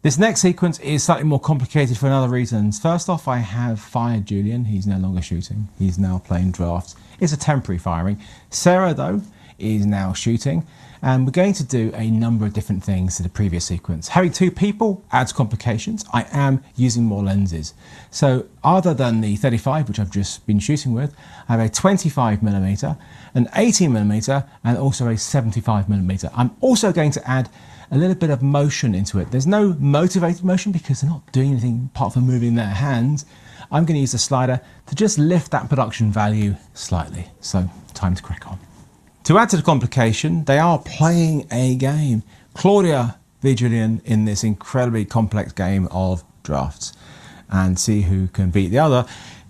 This next sequence is slightly more complicated for another reason. First off, I have fired Julian. He's no longer shooting. He's now playing drafts. It's a temporary firing. Sarah, though, is now shooting. And we're going to do a number of different things to the previous sequence. Having two people adds complications. I am using more lenses. So other than the 35, which I've just been shooting with, I have a 25mm, an 18mm, and also a 75mm. I'm also going to add a little bit of motion into it. There's no motivated motion because they're not doing anything apart from moving their hands. I'm going to use the slider to just lift that production value slightly. So time to crack on. To add to the complication, they are playing a game. Claudia v Julian in this incredibly complex game of drafts, and see who can beat the other.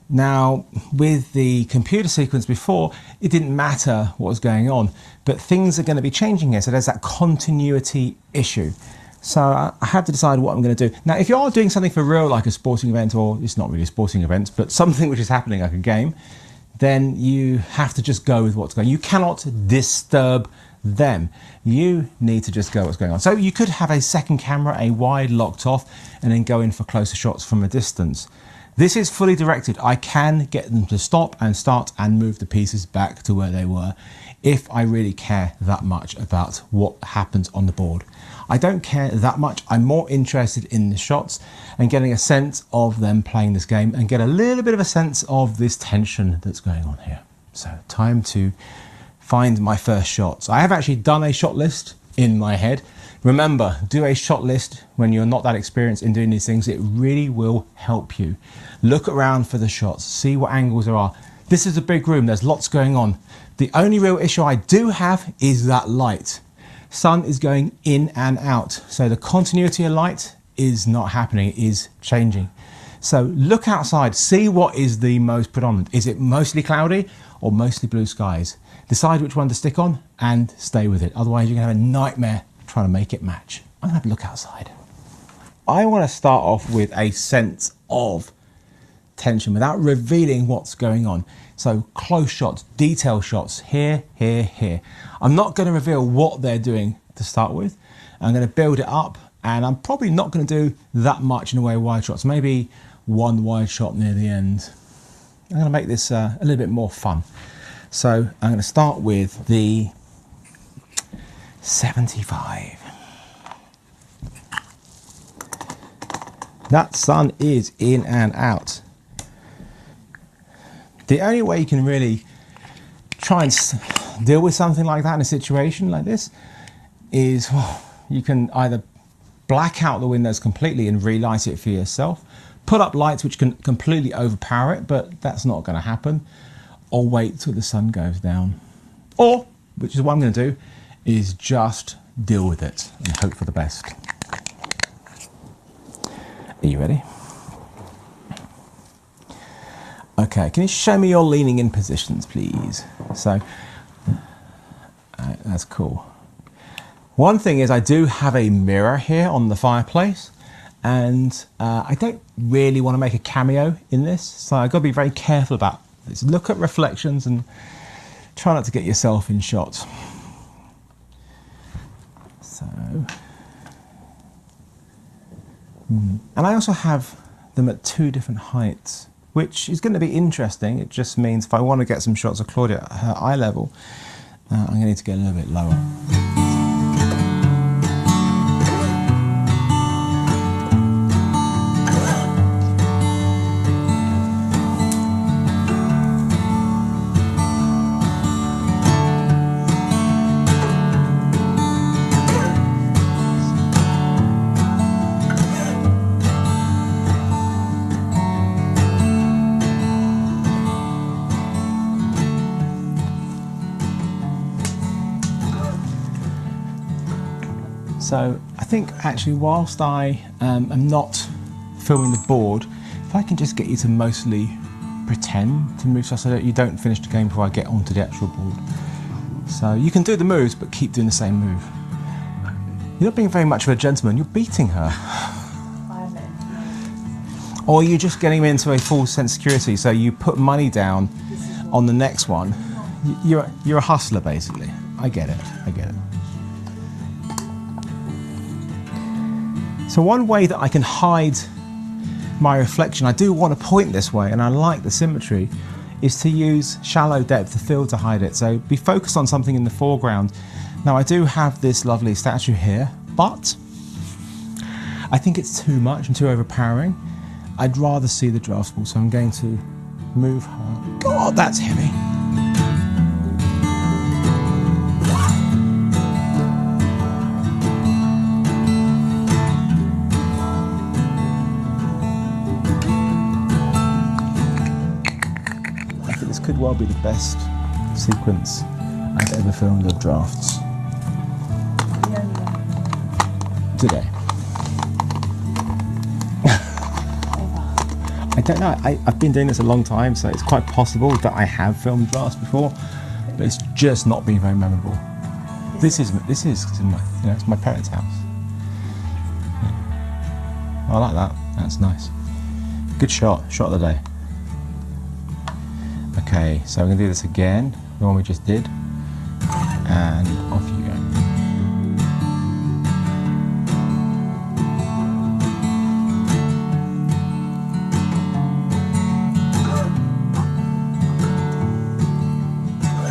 Now, with the computer sequence before, it didn't matter what was going on, but things are going to be changing here, so there's that continuity issue. So I have to decide what I'm going to do. Now, if you are doing something for real, like a sporting event, or it's not really a sporting event, but something which is happening like a game, then you have to just go with what's going on. You cannot disturb them. You need to just go what's going on. So you could have a second camera, a wide locked off, and then go in for closer shots from a distance. This is fully directed. I can get them to stop and start and move the pieces back to where they were if I really care that much about what happens on the board. I don't care that much. I'm more interested in the shots and getting a sense of them playing this game and get a little bit of a sense of this tension that's going on here. So time to find my first shots. I have actually done a shot list in my head. Remember, do a shot list when you're not that experienced in doing these things. It really will help you. Look around for the shots, see what angles there are. This is a big room, there's lots going on. The only real issue I do have is that light. Sun is going in and out, so the continuity of light is not happening, it is changing. So look outside, see what is the most predominant. Is it mostly cloudy or mostly blue skies? Decide which one to stick on and stay with it. Otherwise you're going to have a nightmare trying to make it match. I'm going to have a look outside. I want to start off with a sense of tension without revealing what's going on. So close shots, detail shots, here, here, here. I'm not going to reveal what they're doing to start with. I'm going to build it up, and I'm probably not going to do that much in the way of wide shots. Maybe one wide shot near the end. I'm going to make this a little bit more fun. So I'm going to start with the 75. That sun is in and out. The only way you can really try and deal with something like that in a situation like this is, well, you can either black out the windows completely and relight it for yourself, put up lights which can completely overpower it, but that's not going to happen, or wait till the sun goes down. Or, which is what I'm going to do, is just deal with it and hope for the best. Are you ready? Okay, can you show me your leaning in positions, please? So, that's cool. One thing is I do have a mirror here on the fireplace, and I don't really want to make a cameo in this, so I've got to be very careful about this. Look at reflections and try not to get yourself in shot. So, and I also have them at two different heights, which is going to be interesting. It just means if I want to get some shots of Claudia at her eye level, I'm going to need to get a little bit lower. So I think actually whilst I am not filming the board, if I can just get you to mostly pretend to move so that you don't finish the game before I get onto the actual board. So you can do the moves but keep doing the same move. You're not being very much of a gentleman, you're beating her. Or you're just getting into a full sense of security, so you put money down on the next one. You're a hustler basically. I get it, I get it. So one way that I can hide my reflection, I do want to point this way and I like the symmetry, is to use shallow depth of field to hide it. So be focused on something in the foreground. Now I do have this lovely statue here, but I think it's too much and too overpowering. I'd rather see the draft ball, so I'm going to move her. God, that's heavy. Could well be the best sequence I've ever filmed of drafts. Today. I don't know, I've been doing this a long time, so it's quite possible that I have filmed drafts before, but it's just not been very memorable. This is my, it's my parents' house. Yeah. I like that, that's nice. Good shot of the day. Okay, so we're going to do this again, the one we just did, and off you go.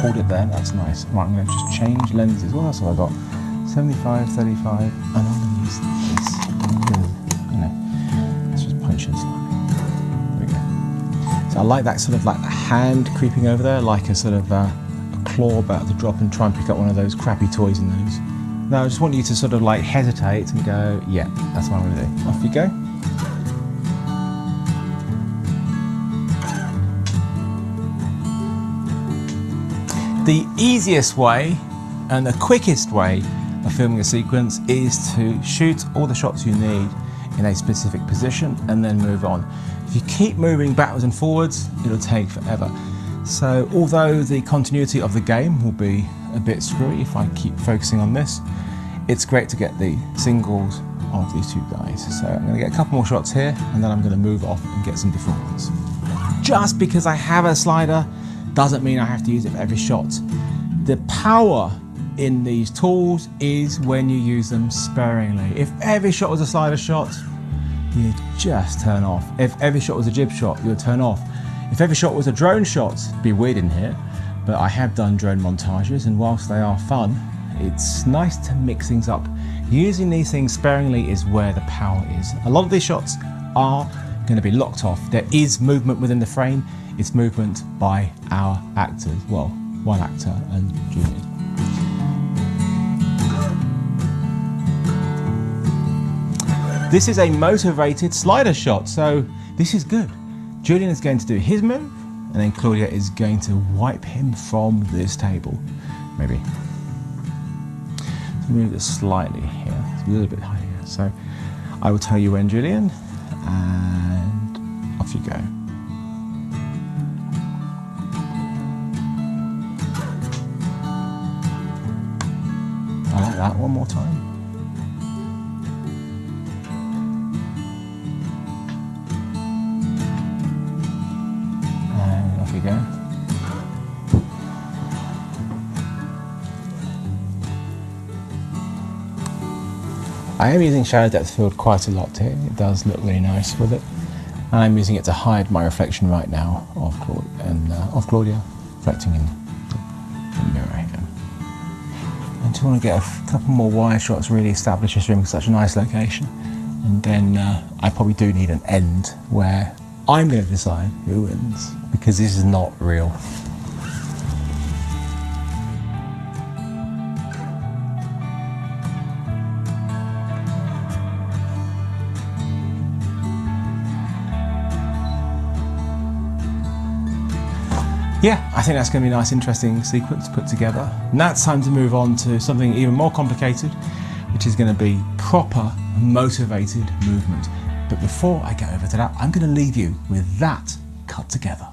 Hold it there, that's nice. Right, I'm going to just change lenses. What else have I got? 75, 35, and I'm going to use this. Let's just punch it slightly. I like that sort of like the hand creeping over there, like a sort of a claw about to drop and try and pick up one of those crappy toys in those. Now I just want you to sort of like hesitate and go, yeah, that's what I'm going to do. Off you go. The easiest way and the quickest way of filming a sequence is to shoot all the shots you need in a specific position and then move on. If you keep moving backwards and forwards, it'll take forever. So although the continuity of the game will be a bit screwy if I keep focusing on this, it's great to get the singles of these two guys. So I'm going to get a couple more shots here and then I'm going to move off and get some different ones. Just because I have a slider doesn't mean I have to use it for every shot. The power in these tools is when you use them sparingly. If every shot was a slider shot, you'd just turn off. If every shot was a jib shot, you'd turn off. If every shot was a drone shot, it'd be weird in here, but I have done drone montages, and whilst they are fun, it's nice to mix things up. Using these things sparingly is where the power is. A lot of these shots are going to be locked off. There is movement within the frame. It's movement by our actors. Well, one actor and Julian. This is a motivated slider shot, so this is good. Julian is going to do his move, and then Claudia is going to wipe him from this table. Maybe. Let's move this slightly here. It's a little bit higher. So I will tell you when, Julian, and off you go. I like that. One more time. Go. I am using shallow depth field quite a lot here. It does look really nice with it. And I'm using it to hide my reflection right now of Claudia reflecting in the mirror here. I just want to get a couple more wide shots, really establish this room in such a nice location. And then I probably do need an end where I'm going to decide who wins, because this is not real. Yeah, I think that's going to be a nice, interesting sequence to put together. Now it's time to move on to something even more complicated, which is going to be proper motivated movement. But before I get over to that, I'm going to leave you with that cut together.